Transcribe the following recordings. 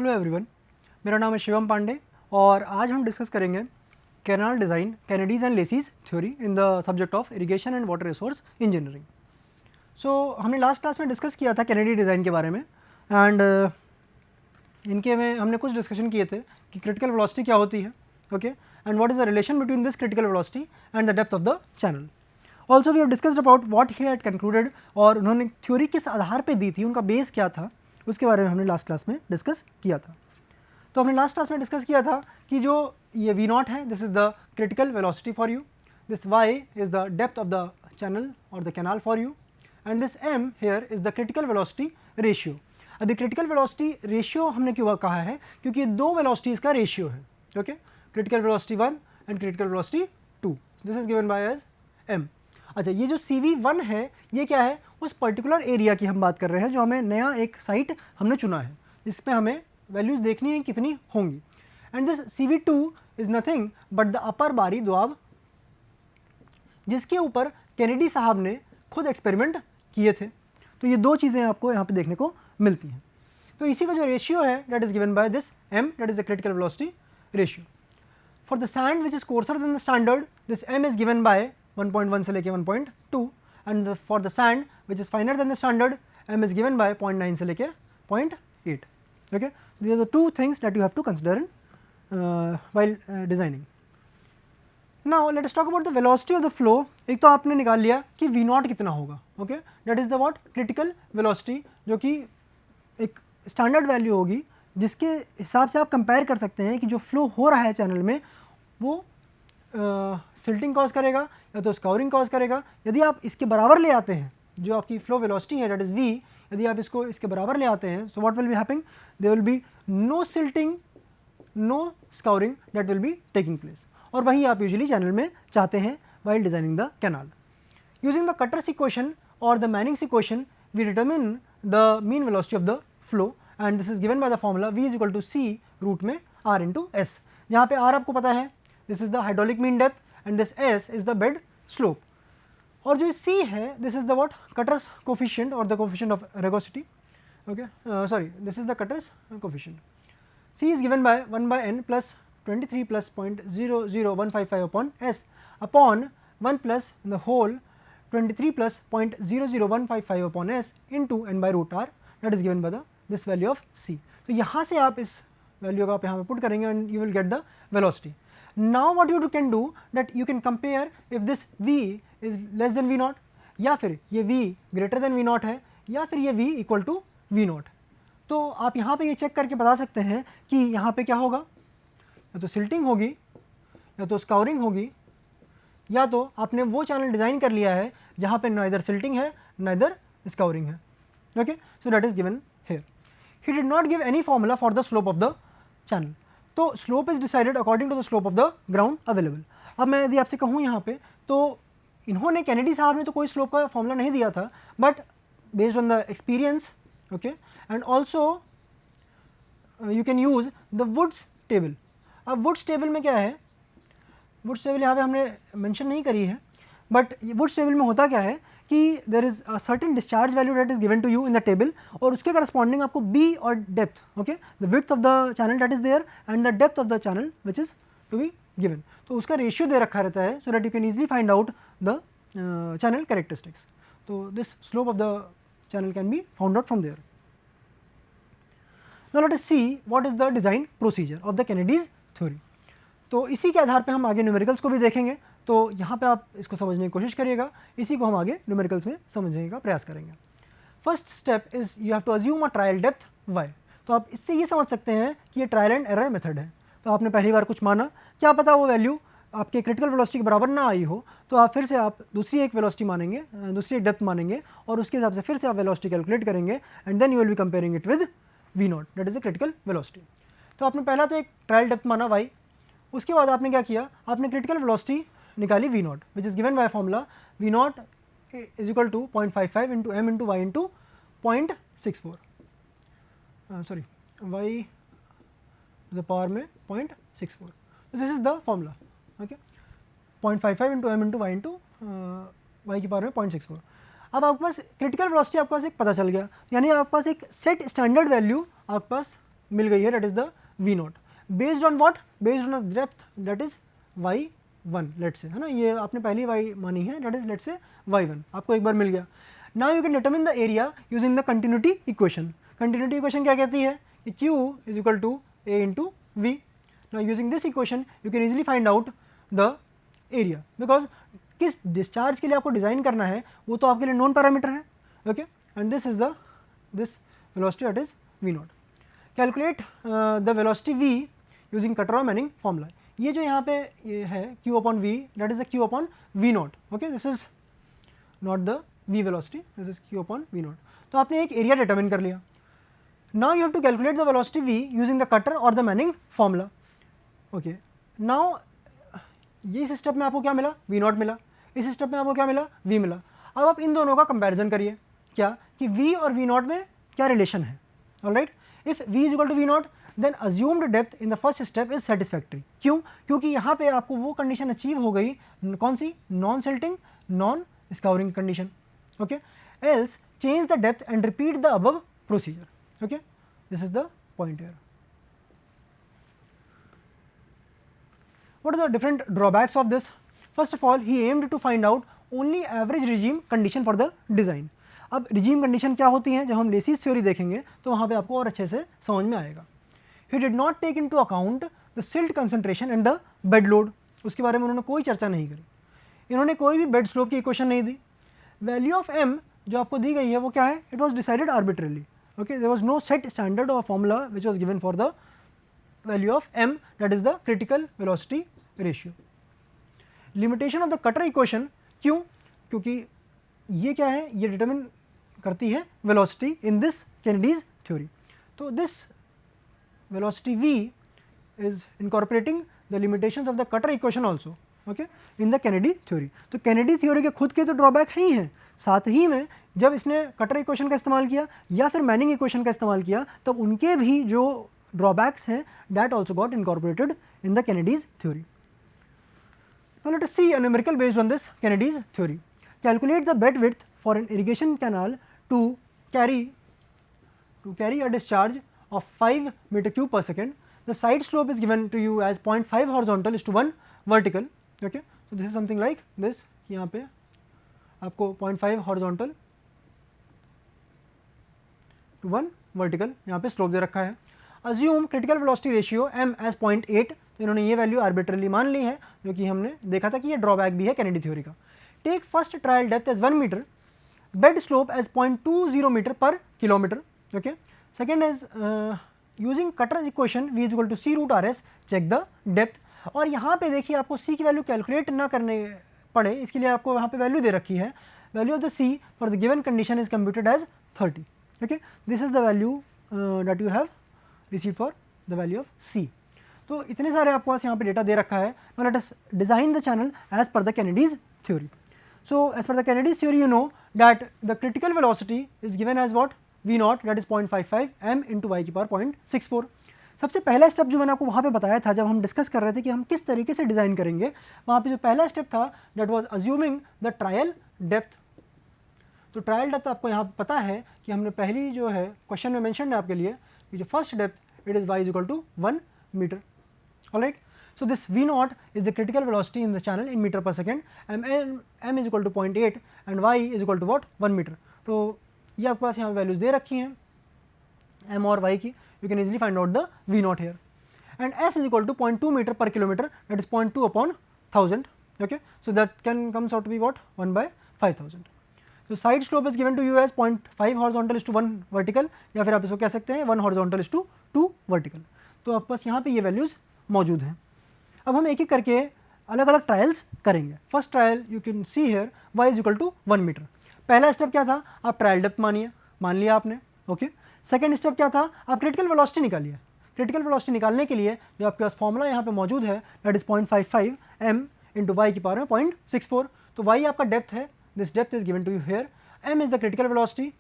Hello everyone, मेरा नाम है शिवम पांडे और आज हम डिस्कस करेंगे canal design, Kennedy's and Lacey's theory in the subject of irrigation and water resource engineering. So हमने लास्ट क्लास में डिस्कस किया था कैनेडी डिज़ाइन के बारे में एंड इनके में हमने कुछ डिस्कशन किए थे कि क्रिटिकल वेलोसिटी क्या होती है, okay, and what is the relation between this critical velocity and the depth of the channel. Also we have discussed about what he had concluded, और उन्होंने थ्योरी किस आधार पर दी थी, उनका बेस क्या था, उसके बारे में हमने लास्ट क्लास में डिस्कस किया था। तो हमने लास्ट क्लास में डिस्कस किया था कि जो ये V0 है, this is the critical velocity for you, this Y is the depth of the channel or the canal for you, and this M here is the critical velocity ratio. अभी critical velocity ratio हमने क्यों कहा है, क्योंकि ये दो velocities का ratio है, okay, critical velocity 1 and critical velocity 2, this is given by as M। अच्छा, ये जो CV1 है ये क्या है, उस पर्टिकुलर एरिया की हम बात कर रहे हैं जो हमें नया एक साइट हमने चुना है, इसमें हमें वैल्यूज़ देखनी है कितनी होंगी, and this CV2 is nothing but the upper बारी दोआब, जिसके ऊपर कैनेडी साहब ने खुद एक्सपेरिमेंट किए थे। तो ये दो चीज़ें आपको यहाँ पे देखने को मिलती हैं। तो इसी का जो रेशियो है that is given by this M, that is the critical velocity ratio. For the sand which is coarser than the standard, this M is given by 1.1 से लेके 1.2, and for the sand which is finer than the standard, M is given by 0.9 से लेके 0.8, okay. These are the two things that you have to consider in while designing. Now let us talk about the velocity of the flow. एक तो आपने निकाल लिया कि V0 कितना होगा, okay, that is the what critical velocity, जो कि एक स्टैंडर्ड वैल्यू होगी जिसके हिसाब से आप कंपेयर कर सकते हैं कि जो फ्लो हो रहा है चैनल में वो सिल्टिंग कॉज करेगा या तो स्काउरिंग कॉज करेगा। यदि आप इसके बराबर ले आते हैं जो आपकी फ्लो वेलोसिटी है दैट इज़ V, यदि आप इसको इसके बराबर ले आते हैं, so what will be happening, there will be no silting, no scouring that will be taking place, और वही आप यूजुअली चैनल में चाहते हैं while designing the canal. Using the Kutter's equation और the Manning's equation we determine the mean velocity of the flow, and this is given by the formula V is equal to C root में R into S, जहाँ पे R आपको पता है this is the hydraulic mean depth and this S is the bed slope, और जो C है this is the what Kutter's coefficient और the coefficient of rugosity, okay, sorry, this is the cutter's coefficient. C is given by 1 by n plus 23 plus 0.00155 upon S upon 1 plus the whole 23 plus 0.00155 upon S into n by root R, that is given by the this value of C. तो यहाँ से आप इस value को आप यहाँ पे put करेंगे and you will get the velocity. Now what you can do that you can compare if this V is less than V0, या फिर ये V greater than V0 है, या फिर ये V equal to V0। तो आप यहाँ पे ये चेक करके बता सकते हैं कि यहाँ पे क्या होगा, या तो सिल्टिंग होगी या तो स्काउरिंग होगी, या तो आपने वो चैनल डिज़ाइन कर लिया है जहाँ पे नाइदर सिल्टिंग है नाइदर स्काउरिंग है, okay. So that is given here. He did not give any formula for the slope of the channel, तो slope is decided according to the slope of the ground available. अब मैं यदि आपसे कहूँ यहाँ पे, तो इन्होंने कैनेडी साहब ने तो कोई स्लोप का फॉर्मूला नहीं दिया था, but based on the experience, okay, and also you can use the Woods table। अब Woods table में क्या है, Woods table यहाँ पे हमने मेंशन नहीं करी है, बट Woods table में होता क्या है कि there is a certain discharge value that is given to you in the table, और उसके corresponding आपको B और depth, okay, the width of the channel that is there and the depth of the channel which is to be given, तो उसका ratio दे रखा रहता है so that you can easily find out the channel characteristics। तो this slope of the channel can be found out from there. Now let us see what is the design procedure of the Kennedy's theory। तो इसी के आधार पे हम आगे numericals को भी देखेंगे, तो यहाँ पे आप इसको समझने की कोशिश करिएगा, इसी को हम आगे न्यूमेरिकल्स में समझने का प्रयास करेंगे। First step is you have to assume a trial depth y। तो आप इससे ये समझ सकते हैं कि ये ट्रायल एंड एरर मेथड है। तो आपने पहली बार कुछ माना, क्या पता वो वैल्यू आपके क्रिटिकल वेलोसिटी के बराबर ना आई हो, तो आप फिर से आप दूसरी एक वेलोसिटी मानेंगे, दूसरी एक डेप्थ मानेंगे, और उसके हिसाब से फिर से आप वेलोसिटी कैलकुलेट करेंगे, and then you will be comparing it with V0, that is the critical velocity. तो आपने पहला तो एक ट्रायल डेप्थ माना y, उसके बाद आपने क्या किया, आपने क्रिटिकल वेलोसिटी निकाली V0 which is given by formula V0 is equal to 0.55 into M into Y into 0.64, sorry y the power में 0.64, तो this is the formula, okay, 0.55 into M into Y into Y की power में 0.64। अब आपके पास critical velocity आपके पास एक पता चल गया, यानी आपके पास एक सेट स्टैंडर्ड वैल्यू आपके पास मिल गई है, that is the V not, based on what, based on the depth that is y1 let's say, है ना, ये आपने पहली y मानी है, दैट इज लेट से y1 आपको एक बार मिल गया. Now you can determine the area using the continuity equation. Continuity equation क्या कहती है कि q is equal to a into V. Now using this equation you can easily find out the area, because किस discharge के लिए आपको design करना है वो तो आपके लिए नॉन पैरामीटर है. Okay, and this is the this velocity that is V naught. Calculate the velocity v using Kutter's Manning formula. ये जो यहाँ पे ये है q upon V, that is the q upon V naught. Okay, this is not the v velocity, this is q upon V naught. तो आपने एक area determine कर लिया. Now you have to calculate the velocity v using the cutter और the Manning formula. Okay, now ये इस step में आपको क्या मिला, v नॉट मिला, इस स्टेप में आपको क्या मिला, v मिला. अब आप इन दोनों का कंपैरिजन करिए, क्या कि v और v नॉट में क्या रिलेशन है. Alright, if v is equal to v not then assumed depth in the first step is satisfactory. क्यों? क्योंकि यहाँ पे आपको वो कंडीशन अचीव हो गई, कौन सी, non silting non scouring condition. Okay, else change the depth and repeat the above procedure. Okay, this is the point here. What are the different drawbacks of this? First of all, he aimed to find out only average regime condition for the design. अब regime condition क्या होती हैं, जब हम laces theory देखेंगे तो वहाँ पे आपको और अच्छे से समझ में आएगा. He did not take into account the silt concentration and the bed load. उसके बारे में उन्होंने कोई चर्चा नहीं करी. इन्होंने कोई भी बेड स्लोप की इक्वेशन नहीं दी. वैल्यू ऑफ m जो आपको दी गई है वो क्या है, it was decided arbitrarily. Okay, there was no set standard or formula which was given for the value of m, that is the critical velocity ratio. Limitation of the cutter equation, क्यों? क्योंकि ये क्या है, ये determine करती है velocity in this Kennedy's theory. तो this velocity v is incorporating the limitations of the cutter equation also, okay, in the Kennedy theory. तो Kennedy theory के खुद के तो ड्रॉबैक ही हैं, साथ ही में जब इसने कटर इक्वेशन का इस्तेमाल किया या फिर मैनिंग इक्वेशन का इस्तेमाल किया तब उनके भी जो drawbacks हैं that also got incorporated in the Kennedy's theory. Now let us see a numerical based on this Kennedy's theory. Calculate the bed width for an irrigation canal to carry a discharge of 5 meter cube per second. The side slope is given to you as 0.5 horizontal is to 1 vertical. Okay, so this is something like this. यहाँ पे आपको 0.5 horizontal to 1 vertical यहाँ पे slope दे रखा है. Assume critical velocity ratio m as 0.8. तो इन्होंने ये वैल्यू आर्बिट्रली मान ली है, जो कि हमने देखा था कि ये ड्रॉबैक भी है कैनेडी थ्योरी का. Take first trial depth as 1 metre, bed slope as 0.20 metre per kilometre. Okay, second is using Kutter equation v is equal to c root R S, check the depth. और यहाँ पे देखिए आपको c की value calculate ना करने पड़े, इसके लिए आपको वहाँ पे वैल्यू दे रखी है. Value of the c for the given condition is computed as 30. Okay, this is the value that you have receive for the value of c. तो इतने सारे आपके पास यहाँ पे डेटा दे रखा है. Now let us design the channel as per the Kennedy's theory. So as per the Kennedy's theory you know that the critical velocity is given as what, v not, that is 0.55 m into Y की power 0.64. सबसे पहला step जो मैंने आपको वहाँ पे बताया था जब हम डिस्कस कर रहे थे कि हम किस तरीके से डिज़ाइन करेंगे, वहाँ पे जो पहला स्टेप था that was assuming the trial depth. तो ट्रायल डेप्थ आपको यहाँ पता है कि हमने पहली जो है क्वेश्चन में मेंशन है आपके लिए कि जो first depth it is y is equal to 1 metre. Alright, so this v naught is the critical velocity in the channel in metre पर second. m is equal to 0.8 and y is equal to what, 1 metre. तो ये आपके पास यहाँ values दे रखी हैं m और y की. You can easily find out the v naught here, and s is equal to 0.2 meter per kilometer, that is 0.2 upon 1000. Okay, so that comes out to be what, 1 by 5000. So side slope is given to you as 0.5 horizontal is to 1 vertical, या फिर आप इसको कह सकते हैं 1 horizontal is to 2 vertical. तो आपके पास यहाँ पे ये वैल्यूज मौजूद हैं. अब हम एक एक करके अलग अलग ट्रायल्स करेंगे. First trial you can see here y is equal to 1 meter. पहला स्टेप क्या था, आप ट्रायल डेप्थ मान लिया आपने. ओके, सेकेंड स्टेप क्या था, आप क्रिटिकल वेलोसिटी निकालिए. क्रिटिकल वेलोसिटी निकालने के लिए जो आपके पास फॉर्मूला यहाँ पे मौजूद है that is 0.55 m into Y की पावर में 0.64. तो y आपका डेप्थ है, this depth is given to you here. m is the critical velocity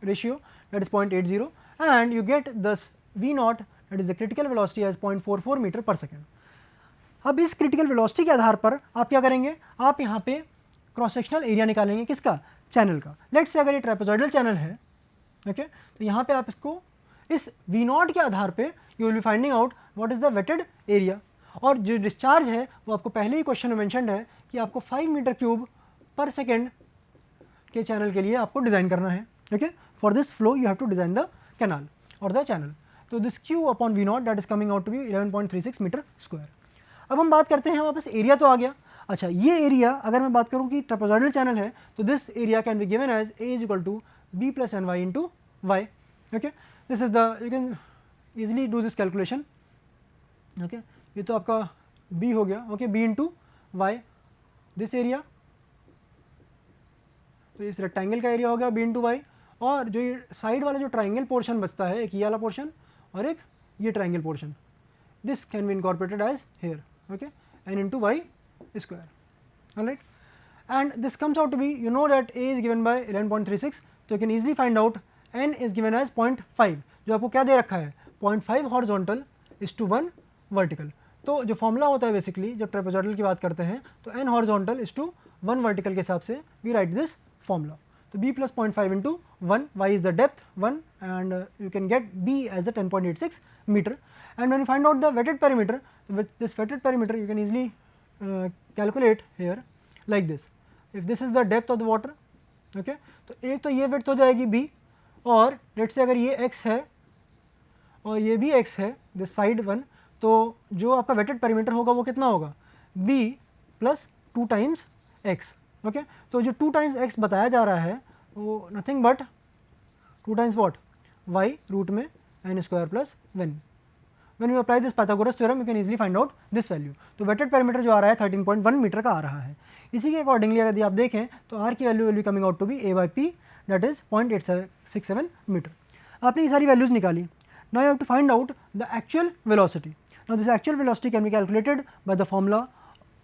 ratio that is 0.80 and you get this v not that is the critical velocity as 0.44 metre पर second. अब इस critical velocity के आधार पर आप क्या करेंगे, आप यहाँ पे क्रॉस सेक्शनल एरिया निकालेंगे. किसका, चैनल का. लेट्स से अगर ये ट्रेपेजॉइडल चैनल है, ओके, तो यहाँ पे आप इसको इस v नॉट के आधार पे you will be finding out what is the wetted area. और जो डिस्चार्ज है वो आपको पहले ही क्वेश्चन में मैंशनड है कि आपको 5 मीटर क्यूब पर सेकेंड के चैनल के लिए आपको डिज़ाइन करना है। Okay, for this flow you have to design the canal और द चैनल। तो this Q upon V not that is coming out to be 11.36 meter square. अब हम बात करते हैं, हमारे पास एरिया तो आ गया। अच्छा, ये एरिया अगर मैं बात करूँ कि ट्रापेजॉइडल चैनल है तो this area can be given as A is equal to B plus N Y into Y. Okay, this is the, you can easily do this calculation. Okay, ये तो आपका b हो गया। Okay, b into Y this area, तो इस rectangle का area हो गया b इंटू वाई। और जो ये साइड वाला जो ट्राइंगल पोर्शन बचता है, एक ये वाला पोर्शन और एक ये triangle portion, this can be incorporated as here. Okay, n into Y square. Alright, and this comes out to be, you know that a is given by 11.36, so you can easily find out n is given as 0.5, जो आपको क्या दे रखा है 0.5 horizontal is to 1 vertical. तो जो formula होता है basically जब ट्रापेजॉइडल की बात करते हैं तो n horizontal is to 1 vertical के हिसाब से वी राइट दिस फॉर्मूला। तो b plus 0.5 into 1, y is the depth 1 and you can get b as the 10.86 meter. And when you find out the wetted perimeter, with this wetted perimeter you can easily calculate here like this. If this is the depth of the water, okay, तो एक तो ये width हो जाएगी b, और let's say अगर ये x है और ये भी x है दिस साइड 1, तो जो आपका वेटेड पेरीमीटर होगा वो कितना होगा b plus 2 times x। Okay, तो जो 2 टाइम्स x बताया जा रहा है वो nothing but 2 times what y root में n square plus 1। When you apply this Pythagoras theorem, you can easily find out this value. तो वेटेड पेरीमीटर जो आ रहा है 13.1 मीटर का आ रहा है। इसी के अकॉर्डिंगली यदि आप देखें तो r की value will be coming out to be a by p that is 0.867 meter. आपने ये सारी वैल्यूज निकाली। Now you have to find out the actual velocity. Now this actual velocity can be calculated by the formula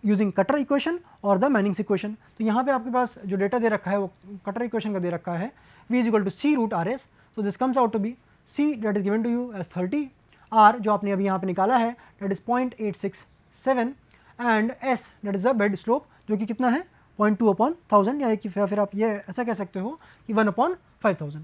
using Kutter equation और the Manning's equation. तो यहाँ पे आपके पास जो डेटा दे रखा है वो कटर इक्वेशन का दे रखा है, v is equal to C root R S. So this comes out to be c that is given to you as 30, r जो आपने अभी यहाँ पे निकाला है that is 0.867 and s that is the bed slope जो कि कितना है 0.2 अपॉन 1000, यानी कि फिर आप ये ऐसा कह सकते हो कि 1 upon 5000।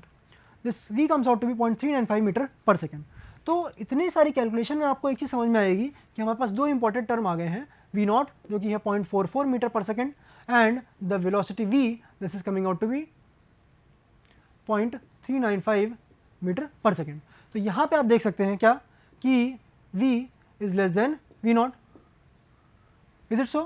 This v comes out to be 0.395 metre पर सेकेंड। तो इतनी सारी कैलकुलेशन में आपको एक चीज़ समझ में आएगी कि हमारे पास 2 इंपॉर्टेंट टर्म आ गए हैं, v नॉट जो कि है 0.44 मीटर पर second and the velocity v this is coming out to be 0.395 metre पर सेकेंड। तो यहाँ पे आप देख सकते हैं क्या कि v is less than v naught, is it so?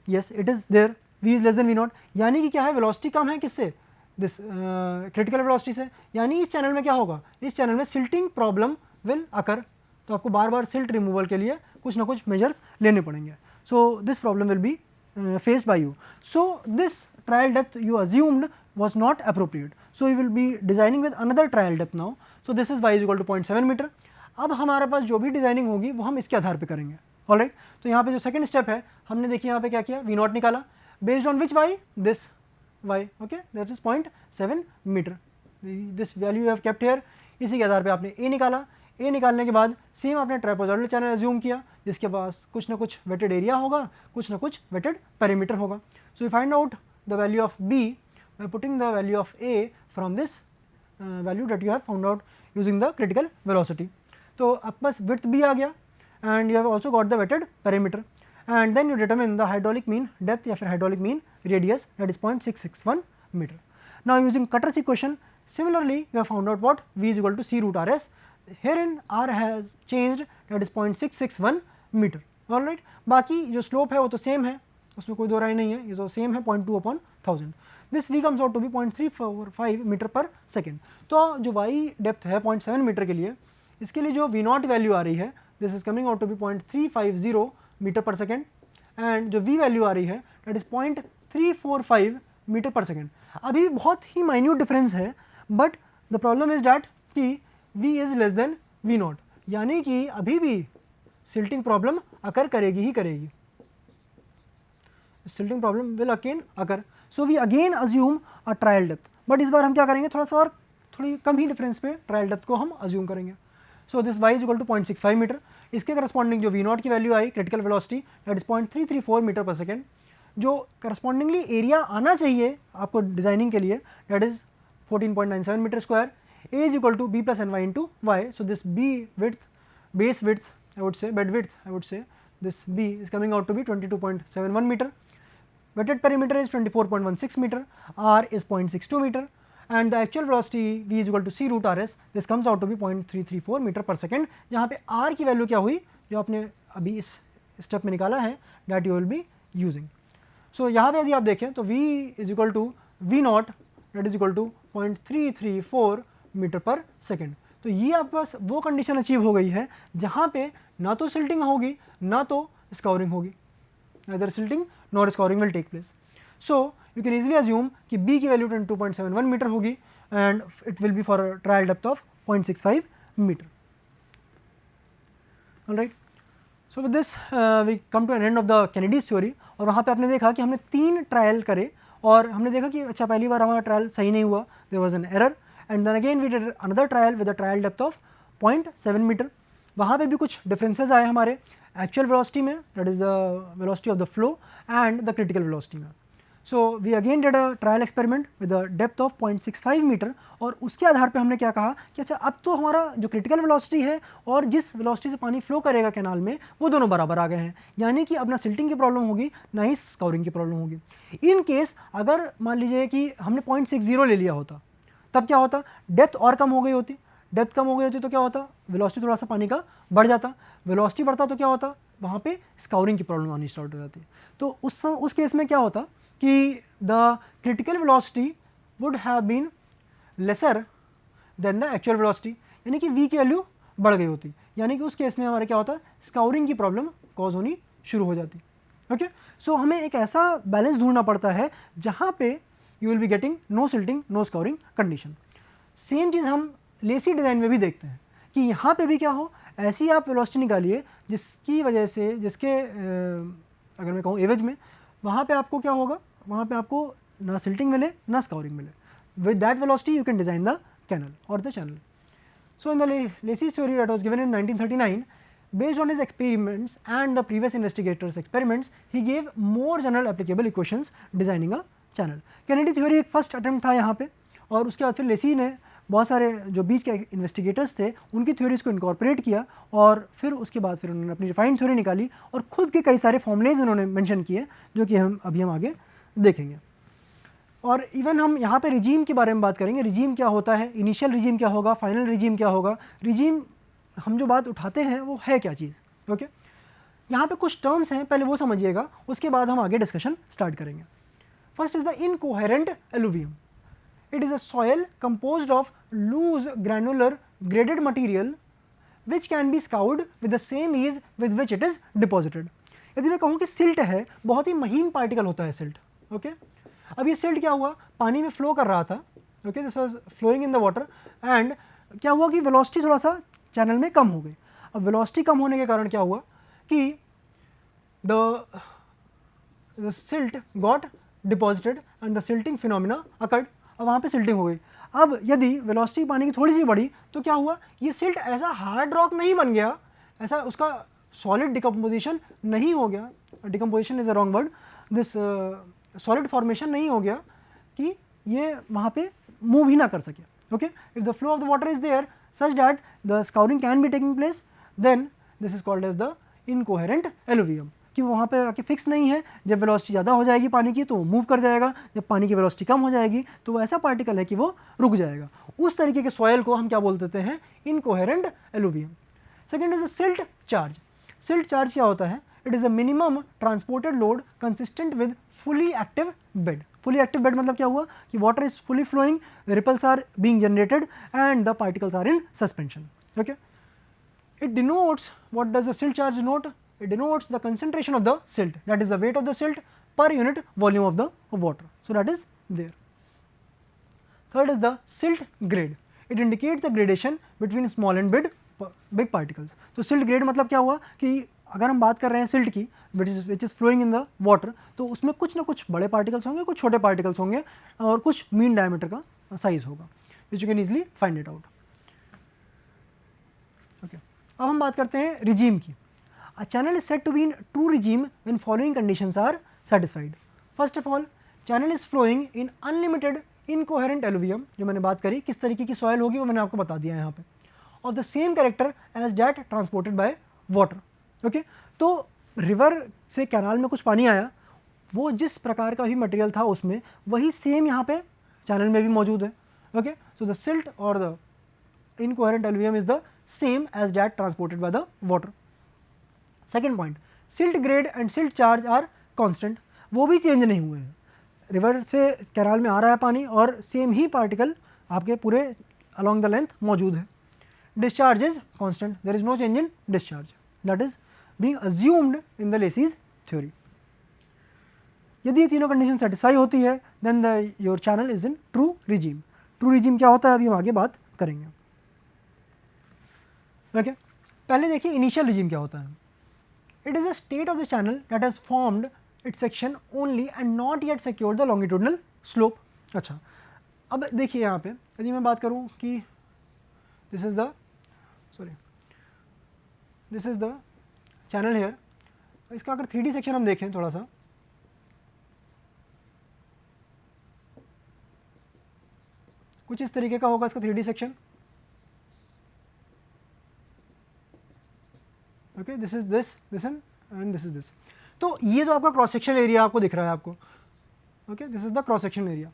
Yes, it is there, v is less than v naught, यानी कि क्या है वेलोसिटी कम है किससे, दिस क्रिटिकल वेलोसिटी से, यानी इस चैनल में क्या होगा, इस चैनल में सिल्टिंग प्रॉब्लम विल अकर। तो आपको बार बार सिल्ट रिमूवल के लिए कुछ ना कुछ मेजर्स लेने पड़ेंगे। So this problem will be faced by you. So this trial depth you assumed was not appropriate, so you will be designing with another trial depth now. So this is y is equal to 0.7 metre. अब हमारे पास जो भी designing होगी वो हम इसके आधार पे करेंगे। ऑलराइट, तो यहाँ पे जो सेकंड स्टेप है हमने देखिए यहाँ पे क्या किया, वी नॉट निकाला based on which Y, this Y, okay, that is 0.7 metre, this value you have kept here. इसी के आधार पे आपने ए निकाला। ए निकालने के बाद सेम आपने ट्रापेजॉइडल चैनल एज्यूम किया जिसके पास कुछ ना कुछ वेटेड एरिया होगा, कुछ ना कुछ वेटेड पेरीमीटर होगा। So you find out the value of B by putting the value of A from this value that you have found out using the critical velocity. तो आपके पास विड्थ भी आ गया and you have also got the wetted perimeter and then you determine the hydraulic mean depth या फिर hydraulic mean radius that is 0.661 metre. Now using Kutter's equation similarly you have found out what v is equal to c root rs, herein r has changed that is 0.661 metre. Alright, बाकी जो slope है वो तो same है, उसमें कोई दो राय नहीं है, ये तो सेम है 0.2 upon 1000। This v comes out to be 0.345 metre पर सेकेंड। तो जो y डेप्थ है 0.7 मीटर के लिए, इसके लिए जो v नॉट वैल्यू आ रही है this is coming out to be 0.350 metre पर सेकेंड एंड जो v वैल्यू आ रही है दैट इज 0.345 मीटर पर सेकेंड। अभी बहुत ही माइन्यूट डिफरेंस है, but the problem is that कि v is less than v naught, यानी कि अभी भी सिल्टिंग प्रॉब्लम अकर करेगी ही करेगी, silting problem will again occur. So we again assume a trial depth, but इस बार हम क्या करेंगे, थोड़ा सा और थोड़ी कम ही डिफरेंस पे ट्रायल डेप्थ को हम अज्यूम करेंगे। So this y is equal to 0.65 metre, इसके करस्पॉन्डिंग जो v नॉट की वैल्यू आई critical velocity that is 0.334 metre पर सेकेंड, जो करस्पॉन्डिंगली एरिया आना चाहिए आपको डिजाइनिंग के लिए that is 14.97 metre square. a is equal to b plus N Y into Y. So this b width base width, I would say, bed width, I would say, this B is coming out to be 22.71 meter, wetted perimeter is 24.16 meter, R is 0.62 meter, and the actual velocity V is equal to C root RS, this comes out to be 0.334 meter per second, जहाँ पे R की value क्या हुई जो आपने अभी इस step में निकाला है, that you will be using. So यहाँ पे यदि आप देखें तो V is equal to V naught, that is equal to 0.334 metre पर सेकेंड. तो ये आपके पास वो कंडीशन अचीव हो गई है जहाँ पे ना तो सिल्टिंग होगी ना तो स्काउरिंग होगी, neither silting nor scouring will take place. So you can easily assume कि B की वैल्यू 22.71 मीटर होगी and it will be for a trial depth of 0.65 metre. Alright. So with this we come to an end of the Kennedy's theory. और वहाँ पे आपने देखा कि हमने 3 ट्रायल करे और हमने देखा कि अच्छा पहली बार हमारा ट्रायल सही नहीं हुआ, there was an error, and then again we did another trial with a trial depth of 0.7 metre. वहाँ पे भी कुछ डिफरेंसेस आए हमारे एक्चुअल वेलोसिटी में, that is the velocity of the flow and the critical velocity में. So we again did a trial experiment with a depth of 0.65 metre और उसके आधार पे हमने क्या कहा कि अच्छा अब तो हमारा जो क्रिटिकल वेलोसिटी है और जिस वेलोसिटी से पानी फ्लो करेगा कैनाल में वो दोनों बराबर आ गए हैं, यानी कि अब ना सिल्टिंग की प्रॉब्लम होगी ना ही स्काउरिंग की प्रॉब्लम होगी. इन केस अगर मान लीजिए कि हमने 0.60 ले लिया होता तब क्या होता, डेप्थ और कम हो गई होती, डेप्थ कम हो गई होती तो क्या होता, वेलोसिटी थोड़ा सा पानी का बढ़ जाता, वेलोसिटी बढ़ता तो क्या होता, वहाँ पे स्काउरिंग की प्रॉब्लम आनी स्टार्ट हो जाती. तो उस केस में क्या होता कि the critical velocity would have been lesser than the actual velocity, यानी कि v की वैल्यू बढ़ गई होती, यानी कि उस केस में हमारे क्या होता, स्काउरिंग की प्रॉब्लम कॉज होनी शुरू हो जाती. ओके, सो हमें एक ऐसा बैलेंस ढूंढना पड़ता है जहाँ पे you will be getting no silting no scouring condition. Same चीज़ हम लेसी डिज़ाइन में भी देखते हैं कि यहाँ पे भी क्या हो, ऐसी आप वेलोसिटी निकालिए जिसकी वजह से अगर मैं कहूँ एवरेज में वहाँ पे आपको क्या होगा, वहाँ पे आपको ना सिल्टिंग मिले ना स्काउरिंग मिले. With that velocity you can design the canal और the channel. So in the Lacey's theory that was given in 1939, based on his experiments and the previous investigators' experiments, he gave more general applicable equations designing a channel. Kennedy theory एक first attempt था यहाँ पे और उसके बाद फिर लेसी ने बहुत सारे जो बीच के इन्वेस्टिगेटर्स थे उनकी थ्योरीज को इनकॉर्पोरेट किया और फिर उसके बाद फिर उन्होंने अपनी रिफाइंड थ्योरी निकाली और खुद के कई सारे फॉर्मुलेज उन्होंने मेंशन किए जो कि हम आगे देखेंगे. और इवन हम यहाँ पे रिजीम के बारे में बात करेंगे. रिजीम क्या होता है, इनिशियल रिजीम क्या होगा, फाइनल रिजीम क्या होगा. रिजीम हम जो बात उठाते हैं वो है क्या चीज़. ओके, यहाँ पे कुछ टर्म्स हैं, पहले वो समझिएगा, उसके बाद हम आगे डिस्कशन स्टार्ट करेंगे. First is the incoherent alluvium. It is a soil composed of loose granular graded material which can be scoured with the same ease with which it is deposited. यदि मैं कहूँ कि सिल्ट है, बहुत ही महीन particle होता है सिल्ट. ओके, अब ये सिल्ट क्या हुआ, पानी में फ्लो कर रहा था. Okay, this was flowing in the water and क्या हुआ कि वेलोसिटी थोड़ा सा चैनल में कम हो गई. अब वेलोसिटी कम होने के कारण क्या हुआ कि the silt got deposited and the silting phenomena occurred. अब वहाँ पे सिल्टिंग हो गई. अब यदि वेलोसिटी पानी की थोड़ी सी बढ़ी तो क्या हुआ, ये सिल्ट ऐसा हार्ड रॉक नहीं बन गया, ऐसा उसका सॉलिड डिकम्पोजिशन नहीं हो गया, decomposition is a wrong word, this solid formation नहीं हो गया कि ये वहाँ पे मूव ही ना कर सके. Okay, if the flow of the water is there such that the scouring can be taking place, then this is called as the incoherent alluvium. कि वहाँ पे आके फिक्स नहीं है, जब वेलोसिटी ज़्यादा हो जाएगी पानी की तो वो मूव कर जाएगा, जब पानी की वेलोसिटी कम हो जाएगी तो वो ऐसा पार्टिकल है कि वो रुक जाएगा. उस तरीके के सॉइल को हम क्या बोल देते हैं, incoherent alluvium. Second is a silt charge. Silt charge क्या होता है, it is a minimum transported load consistent with fully active bed. Fully active bed मतलब क्या हुआ कि water is fully flowing, ripples are being generated and the particles are in suspension. Okay, it denotes, what does the silt charge denote, it denotes the concentration of the silt, that is the weight of the silt per unit volume of the water. So that is there. Third is the silt grade. It indicates the gradation between small and big particles. तो silt grade मतलब क्या हुआ कि अगर हम बात कर रहे हैं सिल्ट की which is flowing in the water, तो उसमें कुछ ना कुछ बड़े पार्टिकल्स होंगे, कुछ छोटे पार्टिकल्स होंगे और कुछ मीन डायमीटर का साइज होगा, which you can easily find it out. Okay. अब हम बात करते हैं रिजीम की. A channel is said to be in true regime when following conditions are satisfied. First of all, channel is flowing in unlimited incoherent alluvium, जो मैंने बात करी किस तरीके की सॉइल होगी वो मैंने आपको बता दिया है यहाँ पे. of the same character as that transported by water. Okay, तो रिवर से कैनाल में कुछ पानी आया, वो जिस प्रकार का भी मटेरियल था उसमें वही सेम यहाँ पे चैनल में भी मौजूद है. ओके, सो द सिल्ट और the incoherent alluvium is the same as that transported by the water. Second point, silt grade and silt charge are constant, वो भी चेंज नहीं हुए हैं. रिवर से कैनाल में आ रहा है पानी और सेम ही पार्टिकल आपके पूरे अलॉन्ग द लेंथ मौजूद है. Discharge is constant, there is no change in discharge, that is being assumed in the Lacey's theory. यदि ये तीनों कंडीशन सेटिस्फाई होती है then the your channel is in true regime. True regime क्या होता है अभी हम आगे बात करेंगे. ओके, पहले देखिए इनिशियल रिजीम क्या होता है. It is a state of the channel that has formed it's section only and not yet secured the longitudinal slope. अच्छा, अब देखिए यहाँ पे यदि मैं बात करूँ कि this is the channel here, इसका अगर 3D सेक्शन हम देखें थोड़ा सा, कुछ इस तरीके का होगा इसका 3D section. Okay, this is this and this is this. तो ये जो आपका क्रॉस सेक्शन एरिया आपको दिख रहा है आपको, okay, this is the cross section area.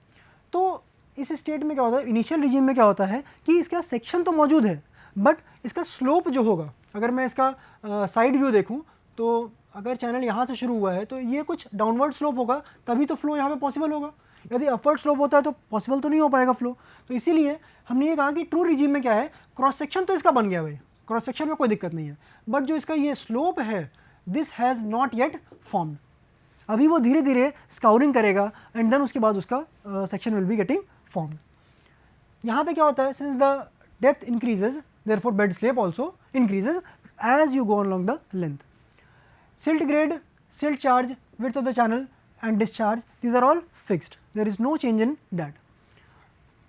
तो इस स्टेट में क्या होता है, इनिशियल रिजीम में क्या होता है कि इसका सेक्शन तो मौजूद है बट इसका स्लोप जो होगा, अगर मैं इसका साइड व्यू देखूं तो अगर चैनल यहाँ से शुरू हुआ है तो ये कुछ डाउनवर्ड स्लोप होगा, तभी तो फ्लो यहाँ पे पॉसिबल होगा. यदि अपवर्ड स्लोप होता है तो पॉसिबल तो नहीं हो पाएगा फ्लो. तो इसीलिए हमने ये कहा कि ट्रू रिजीम में क्या है, क्रॉस सेक्शन तो इसका बन गया भाई, क्रॉस सेक्शन में कोई दिक्कत नहीं है, बट जो इसका ये स्लोप है this has not yet formed. अभी वो धीरे धीरे स्काउरिंग करेगा एंड देन उसके बाद उसका section will be getting formed. यहाँ पे क्या होता है, since the depth increases therefore bed slope also increases as you go along the length. Silt grade, silt charge, width of the channel and discharge, these are all fixed, there is no change in that.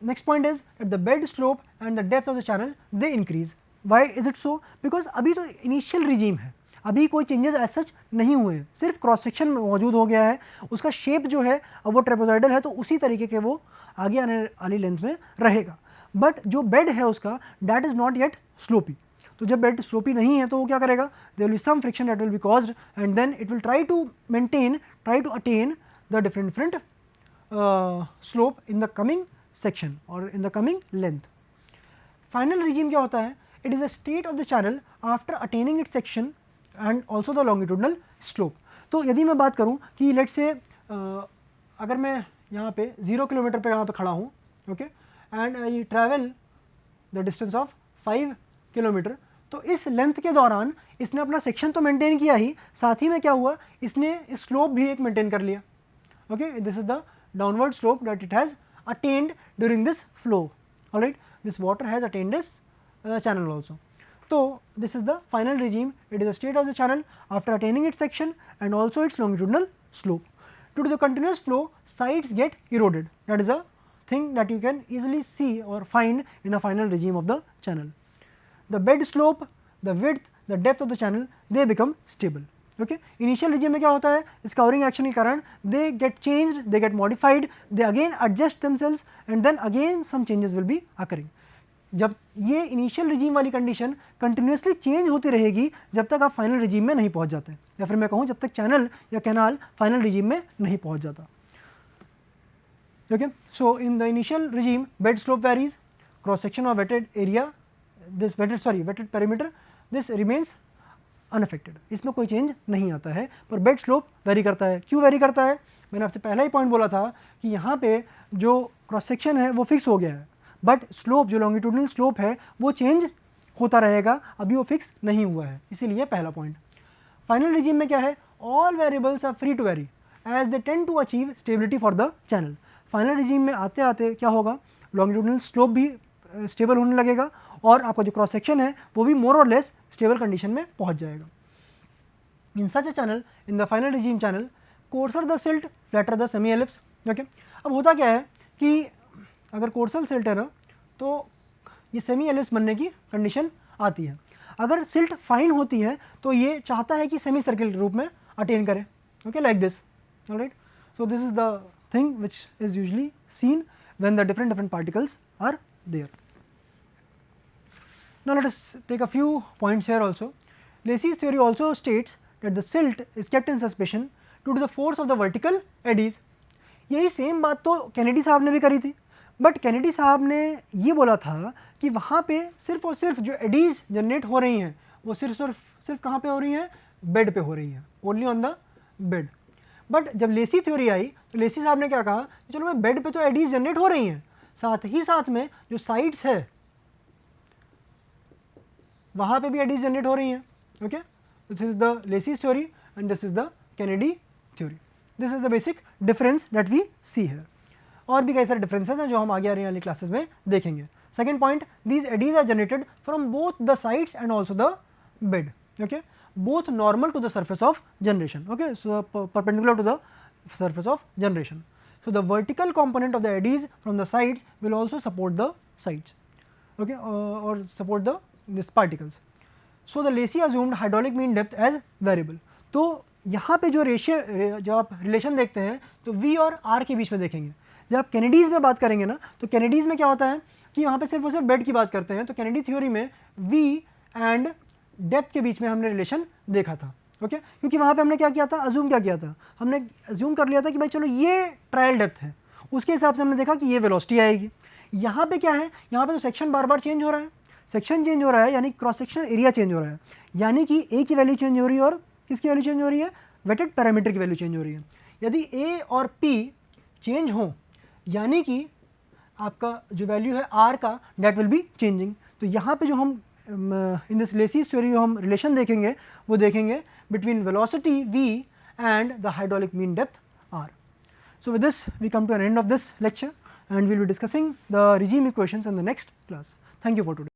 Next point is at the bed slope and the depth of the channel they increase. Why is it so? Because अभी तो initial regime है, अभी कोई changes as such नहीं हुए हैं, सिर्फ cross section में मौजूद हो गया है. उसका शेप जो है अब वो ट्रेपेजॉइडल है तो उसी तरीके के वो आगे आने वाली लेंथ में रहेगा, बट जो बेड है उसका that is not yet sloppy. तो जब बेड स्लोपी नहीं है तो वो क्या करेगा, there will be some friction that will be caused and then it will try to attain the different slope in the coming section और in the coming length. Final regime क्या होता है, it is a state of the channel after attaining it section and also the longitudinal slope. तो यदि मैं बात करूँ कि लेट से अगर मैं यहाँ पे 0 किलोमीटर पे यहाँ पे खड़ा हूँ, okay, and I travel the distance of 5 kilometre, तो इस लेंथ के दौरान इसने अपना सेक्शन तो मेंटेन किया ही, साथ ही में क्या हुआ, इसने स्लोप भी एक मेंटेन कर लिया. Okay, this is the downward slope that it has attend during this flow. Alright, this water has attend this channel also. So this is the final regime, it is a state of the channel after attaining its section and also its longitudinal slope. Due to the continuous flow, sides get eroded, that is a thing that you can easily see or find in a final regime of the channel. The bed slope, the width, the depth of the channel, they become stable. Okay, initial regime में क्या होता है, scouring action के कारण they get changed, they get modified, they again adjust themselves and then again some changes will be occurring. जब ये initial regime वाली condition continuously change होती रहेगी जब तक आप फाइनल रिजीम में नहीं पहुंच जाते, या फिर मैं कहूँ जब तक चैनल या कैनाल फाइनल रिजीम में नहीं पहुंच जाता. Okay, so in the initial regime bed slope varies, cross section of wetted area, this wetted perimeter, this remains unaffected, इसमें कोई चेंज नहीं आता है. पर बेड स्लोप वेरी करता है. क्यों वेरी करता है, मैंने आपसे पहला ही पॉइंट बोला था कि यहाँ पे जो क्रॉस सेक्शन है वो फिक्स हो गया है, बट स्लोप जो लॉन्गिट्यूडनल स्लोप है वो चेंज होता रहेगा, अभी वो फिक्स नहीं हुआ है, इसीलिए पहला पॉइंट. फाइनल रिजीम में क्या है, all variables are free to vary as they tend to achieve stability for the channel. Final regime में आते आते क्या होगा, लॉन्गिट्यूडनल स्लोप भी स्टेबल होने लगेगा और आपका जो क्रॉस सेक्शन है वो भी मोर और लेस स्टेबल कंडीशन में पहुंच जाएगा. In such a channel, in the final regime channel, coarser the silt, flatter the semi ellipse. Okay, अब होता क्या है कि अगर कोर्सल सिल्ट है ना तो ये सेमी एलिप्स बनने की कंडीशन आती है. अगर सिल्ट फाइन होती है तो ये चाहता है कि सेमी सर्किल रूप में अटेन करे. Okay, like this. Alright, so this is the thing which is usually seen when the different particles are there. Now let us take a few points here also. Lacey's theory also states that the silt is kept in suspension due to the force of the vertical eddies. यही same बात तो Kennedy साहब ने भी करी थी, but Kennedy साहब ने ये बोला था कि वहाँ पे सिर्फ और सिर्फ जो एडीज़ जनरेट हो रही हैं वो सिर्फ कहाँ पे हो रही हैं, बेड पे हो रही हैं, only on the bed. But जब लेसी थ्योरी आई तो लेसी साहब ने क्या कहा कि चलो भाई बेड पे तो एडीज़ जनरेट हो रही हैं, साथ ही साथ में जो साइड्स है वहाँ पे भी एडीज़ जनरेट हो रही हैं. Okay, this is the Lacey's theory and this is the Kennedy theory. This is the basic difference that we see है. और भी कई सारे डिफरेंसेस हैं जो हम आगे आने वाली क्लासेस में देखेंगे. Second point, these eddies are generated from both the sides and also the bed. Okay, both normal to the surface of generation. Okay, so perpendicular to the surface of generation. So the vertical component of the eddies from the sides will also support the sides. Okay, or support the these particles. So the Lacey assumed hydraulic mean depth as variable. तो यहाँ पे जो ratio जो आप relation देखते हैं तो V और R के बीच में देखेंगे. जब आप कैनेडीज़ में बात करेंगे ना तो कैनेडीज़ में क्या होता है कि यहाँ पे सिर्फ और सिर्फ बेड की बात करते हैं. तो कैनेडी थ्योरी में V एंड डेप्थ के बीच में हमने रिलेशन देखा था. ओके, क्योंकि वहाँ पे हमने क्या किया था, अज्यूम क्या किया था, हमने अज्यूम कर लिया था कि भाई चलो ये ट्रायल डेप्थ है, उसके हिसाब से हमने देखा कि ये वेलोसिटी आएगी. यहाँ पे क्या है, यहाँ पे तो सेक्शन बार बार चेंज हो रहा है, सेक्शन चेंज हो रहा है यानी क्रॉस सेक्शन एरिया चेंज हो रहा है, यानी कि ए की वैल्यू चेंज हो रही है और किसकी वैल्यू चेंज हो रही है, वेटेड पैरामीटर की वैल्यू चेंज हो रही है. यदि ए और पी चेंज हो यानी कि आपका जो वैल्यू है आर का डेट विल बी चेंजिंग. तो यहाँ पे जो हम इन दिस लेसीज थ्योरी जो हम रिलेशन देखेंगे वो देखेंगे between velocity v and the hydraulic mean depth r. So with this we come to an end of this lecture and we will be discussing the regime equations in the next class. Thank you for today.